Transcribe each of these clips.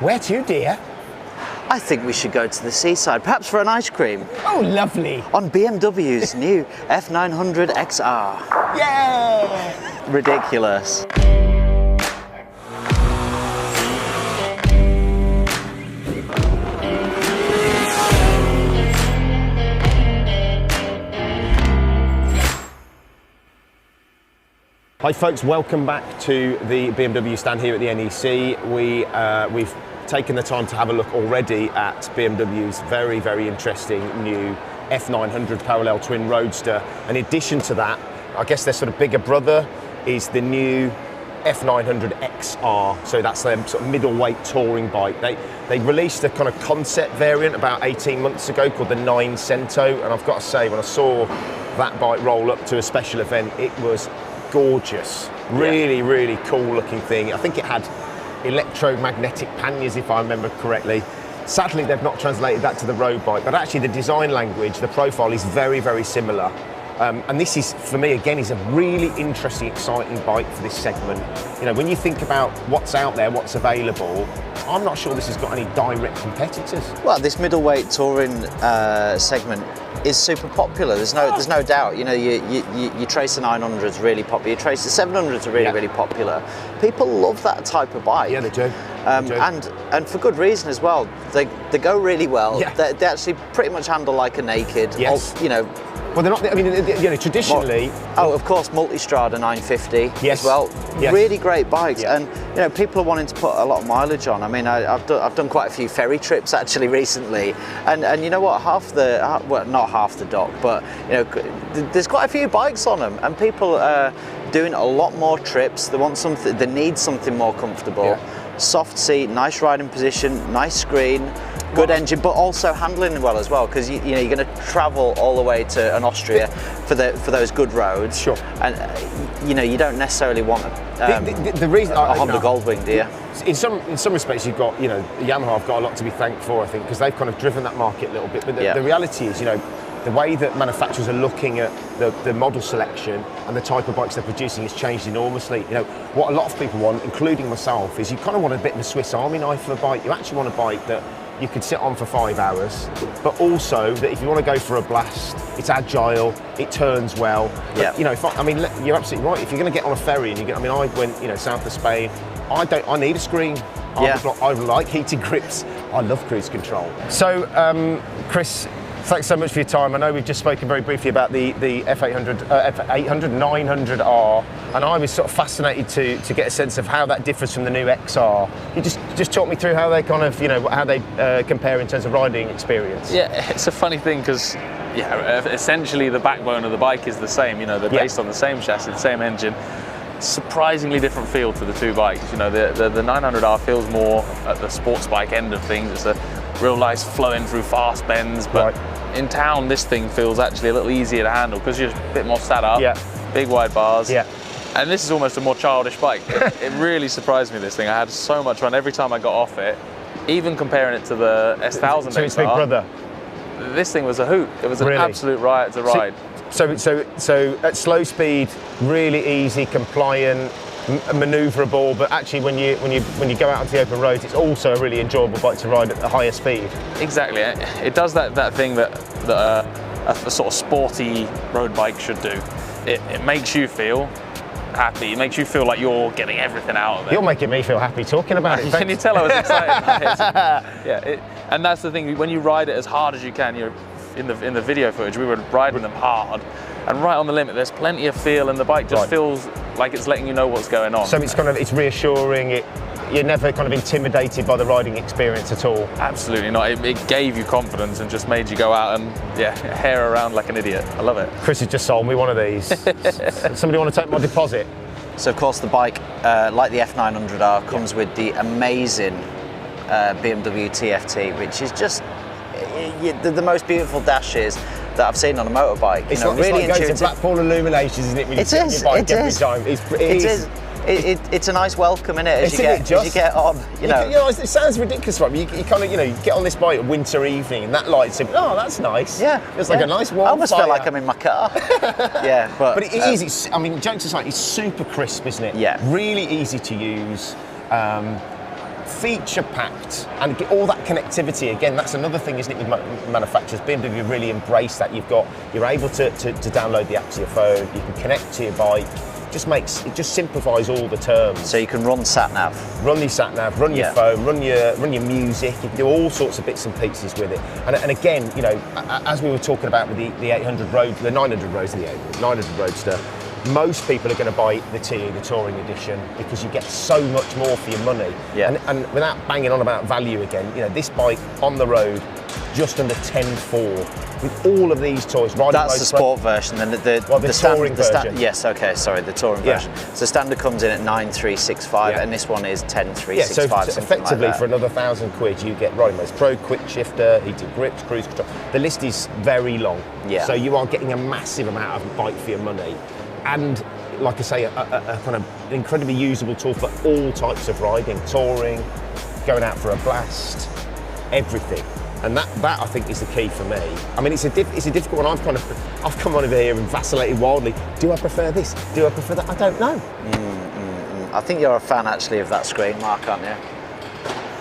Where to, dear? I think we should go to the seaside, perhaps for an ice cream. Oh, lovely. On BMW's new F900Xr. Yeah! Ridiculous. Hi folks, welcome back to the BMW stand here at the NEC. We've taken the time to have a look already at BMW's very, very interesting new F900 parallel twin roadster. In addition to that, I guess their sort of bigger brother is the new F900Xr. So that's their sort of middleweight touring bike. They released a kind of concept variant about 18 months ago called the 9 Cento. And I've got to say, when I saw that bike roll up to a special event, it was gorgeous, really, really cool looking thing. I think it had electromagnetic panniers, if I remember correctly. Sadly, they've not translated that to the road bike, but actually the design language, the profile is very, very similar. And this is, for me, again, is a really interesting, exciting bike for this segment. You know, when you think about what's out there, what's available, I'm not sure this has got any direct competitors. Well, this middleweight touring segment is super popular. There's no doubt. You know, you trace the 900s really popular. You trace the 700s are really popular. People love that type of bike. Yeah, they do. And for good reason as well. They go really well. Yeah. They actually pretty much handle like a naked. Yes. You know. Well, they're not. I mean, you know, traditionally. Oh, of course, Multistrada 950 yes. as well. Yes. Really great bikes, Yeah. and you know, people are wanting to put a lot of mileage on. I mean, I've done quite a few ferry trips actually recently, and you know what? Well, not half the dock, but you know, there's quite a few bikes on them, and people are doing a lot more trips. They want something. They need something more comfortable. Yeah. Soft seat, nice riding position, nice screen, good engine, but also handling well as well, because you know you're going to travel all the way to Austria for those good roads. Sure. And you know you don't necessarily want the reason a Honda Goldwing, do you? In some respects, you've got, you know, Yamaha have got a lot to be thanked for, I think, because they've kind of driven that market a little bit. But the reality is, you know, the way that manufacturers are looking at the model selection and the type of bikes they're producing has changed enormously. You know, what a lot of people want, including myself, is you kind of want a bit of a Swiss Army knife for a bike. You actually want a bike that you could sit on for 5 hours, but also that if you want to go for a blast, it's agile, it turns well. Yeah. You know, I mean, you're absolutely right. If you're going to get on a ferry and I mean, I went, you know, south of Spain. I need a screen. I like heated grips. I love cruise control. So, Chris, thanks so much for your time. I know we've just spoken very briefly about the F800, F800 900R, and I was sort of fascinated to get a sense of how that differs from the new XR. You just talk me through how they kind of, you know, how they compare in terms of riding experience. Yeah, it's a funny thing because, yeah, essentially the backbone of the bike is the same. You know, they're based on the same chassis, the same engine. Surprisingly different feel to the two bikes. You know, the 900R feels more at the sports bike end of things. It's a real nice flowing through fast bends, but in town this thing feels actually a little easier to handle because you're a bit more sat up, big wide bars. Yeah. And this is almost a more childish bike. It really surprised me, this thing. I had so much fun every time I got off it, even comparing it to the S1000 So it's big brother. This thing was a hoot. It was an absolute riot to ride. So at slow speed, really easy, compliant, manoeuvrable, but actually when you go out onto the open roads, it's also a really enjoyable bike to ride at a higher speed. Exactly. It does that thing that a sort of sporty road bike should do. It makes you feel happy. It makes you feel like you're getting everything out of it. You're making me feel happy talking about it. Can you tell I was excited? And that's the thing. When you ride it as hard as you can, you're in the video footage, we were riding them hard, and right on the limit. There's plenty of feel, and the bike just feels like it's letting you know what's going on. So it's reassuring. You're never kind of intimidated by the riding experience at all. Absolutely not. It gave you confidence and just made you go out and hair around like an idiot. I love it. Chris has just sold me one of these. Somebody want to take my deposit? So of course the bike, like the F900R, comes with the amazing BMW TFT, which is just the most beautiful dashes that I've seen on a motorbike. It's really like intuitive. going to Blackpool Illuminations, isn't it? When you get your bike every time. It is. It's a nice welcome, isn't it? As you get on, you know. It sounds ridiculous, right? You kind of, you get on this bike a winter evening, and that light's in. Oh, that's nice. Yeah, it's like a nice warm. I almost feel like I'm in my car. But it is. It's, I mean, jokes aside, it's super crisp, isn't it? Yeah. Really easy to use. feature packed and get all that connectivity. Again, that's another thing, isn't it, with manufacturers? BMW really embrace that. You're able to download the app to your phone. You can connect to your bike. It just simplifies all the terms. So you can run sat nav. Run your sat nav, run your phone, run your music. You can do all sorts of bits and pieces with it. And again, you know, as we were talking about with the 800 Road, the 900 Roads, the 900 Roadster, most people are going to buy the TE, the Touring Edition, because you get so much more for your money. Yeah. And without banging on about value again, you know, this bike on the road, just under 10.4. With all of these toys, that's the sport version, then the touring version. Yes, okay, sorry, the touring version. So standard comes in at 9,365, and this one is 10,365. So effectively for another £1,000, you get Riding Modes Pro, quick shifter, heated grips, cruise control. The list is very long. Yeah. So you are getting a massive amount of bike for your money, and like I say, a kind of incredibly usable tool for all types of riding, touring, going out for a blast, everything. And that I think is the key for me. I mean, it's a difficult one. I've come on over here and vacillated wildly. Do I prefer this? Do I prefer that? I don't know. I think you're a fan actually of that screen, Mark, aren't you?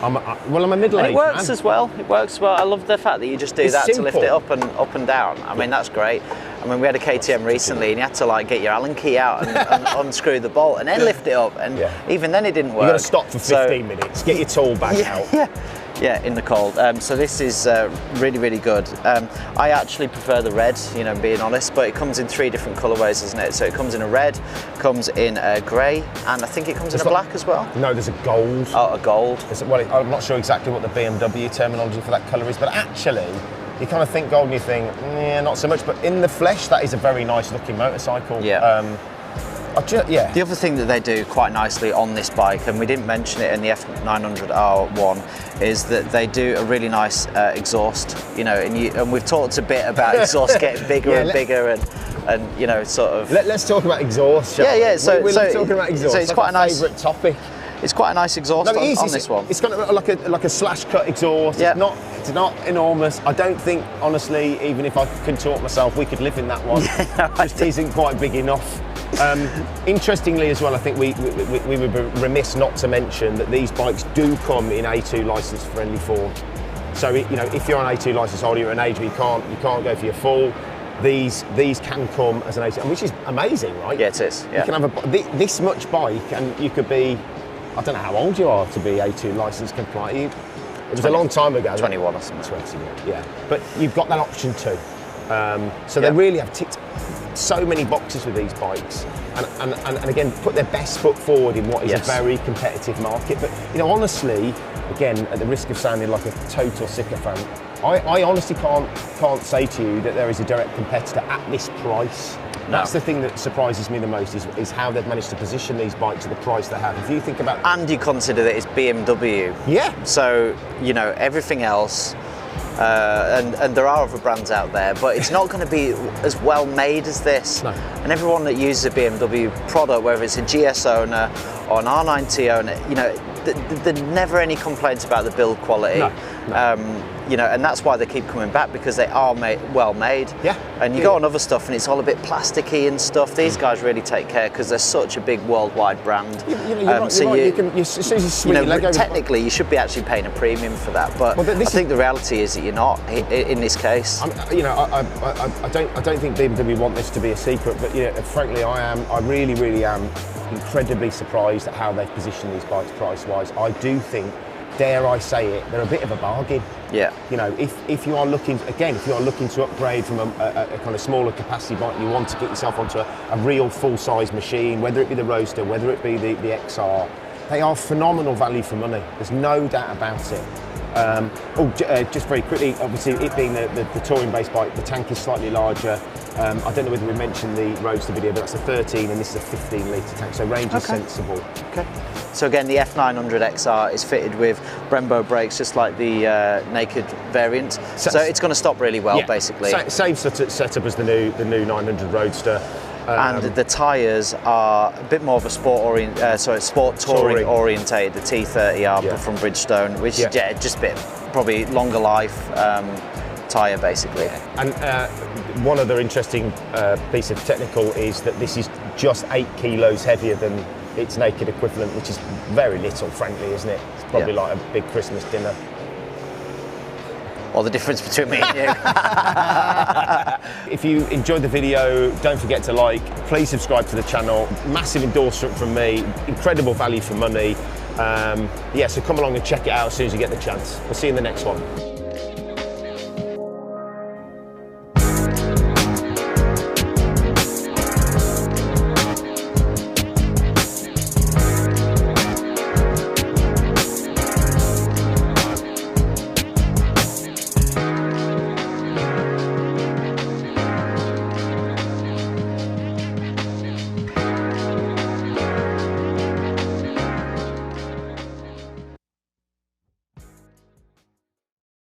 I'm a middle-aged man. It works as well. It works well. I love the fact that you just do that to lift it up and down. I mean, that's great. I mean, we had a KTM recently, and you had to like get your Allen key out and unscrew the bolt, and then lift it up. And even then, it didn't work. You got to stop for 15 minutes. Get your tool back out. Yeah, in the cold. So this is really, really good. I actually prefer the red, you know, being honest, but it comes in 3 different colourways, isn't it? So it comes in a red, comes in a grey, and I think it comes in a black as well. No, there's a gold. Oh, a gold. Well, I'm not sure exactly what the BMW terminology for that colour is, but actually, you kind of think gold and you think, yeah, not so much. But in the flesh, that is a very nice looking motorcycle. Yeah. The other thing that they do quite nicely on this bike, and we didn't mention it in the F900R one, is that they do a really nice exhaust. You know, and we've talked a bit about exhaust getting bigger and bigger, and you know, sort of. Let's talk about exhaust. Shall we? So we're talking about exhaust. So it's quite a nice favourite topic. It's quite a nice exhaust on this one. It's kind of like a slash cut exhaust. Yeah. It's not enormous. I don't think, honestly, even if I could contort myself, we could live in that one. Just isn't quite big enough. Interestingly as well, I think we would be remiss not to mention that these bikes do come in A2 licence friendly form. So you know, if you're an A2 licence holder, you're an age where you can't go for your full. These can come as an A2, which is amazing, right? Yeah, it is. Yeah. You can have this much bike, and you could be, I don't know how old you are to be A2 licence compliant. It was a long time ago. 21 or something. 21, yeah. But you've got that option too. So they really have ticked so many boxes with these bikes, and again, put their best foot forward in what is a very competitive market. But you know, honestly, again, at the risk of sounding like a total sycophant, I honestly can't say to you that there is a direct competitor at this price. No. That's the thing that surprises me the most is how they've managed to position these bikes at the price they have. If you think about, and you consider that it's BMW. Yeah. So you know, everything else. And there are other brands out there, but it's not going to be as well made as this. No. And everyone that uses a BMW product, whether it's a GS owner or an R9T owner, you know, there's never any complaints about the build quality. No. You know, and that's why they keep coming back, because they are well made. Yeah. And you go on other stuff and it's all a bit plasticky and stuff. These guys really take care because they're such a big worldwide brand. Technically you should be actually paying a premium for that, but I think the reality is that you're not in this case. You know, I don't think BMW want this to be a secret, but you know, frankly, I really am incredibly surprised at how they've positioned these bikes price-wise. I do think, dare I say it, they're a bit of a bargain. Yeah. You know, if you are looking to upgrade from a kind of smaller capacity bike, you want to get yourself onto a real full-size machine, whether it be the Roadster, whether it be the XR, they are phenomenal value for money. There's no doubt about it. Just very quickly, obviously it being the touring-based bike, the tank is slightly larger. I don't know whether we mentioned the Roadster video, but that's a 13 and this is a 15 litre tank, so range is sensible. Okay. So again, the F900Xr is fitted with Brembo brakes, just like the naked variant. So it's going to stop really well, basically. Same setup as the new 900 Roadster. And the tyres are a bit more of a sport touring orientated. The T30R from Bridgestone, which is just a bit probably longer life tyre basically. And one other interesting piece of technical is that this is just 8 kilos heavier than its naked equivalent, which is very little, frankly, isn't it? It's probably like a big Christmas dinner. Or the difference between me and you. If you enjoyed the video, don't forget to like, please subscribe to the channel. Massive endorsement from me, incredible value for money. Yeah, so come along and check it out as soon as you get the chance. We'll see you in the next one.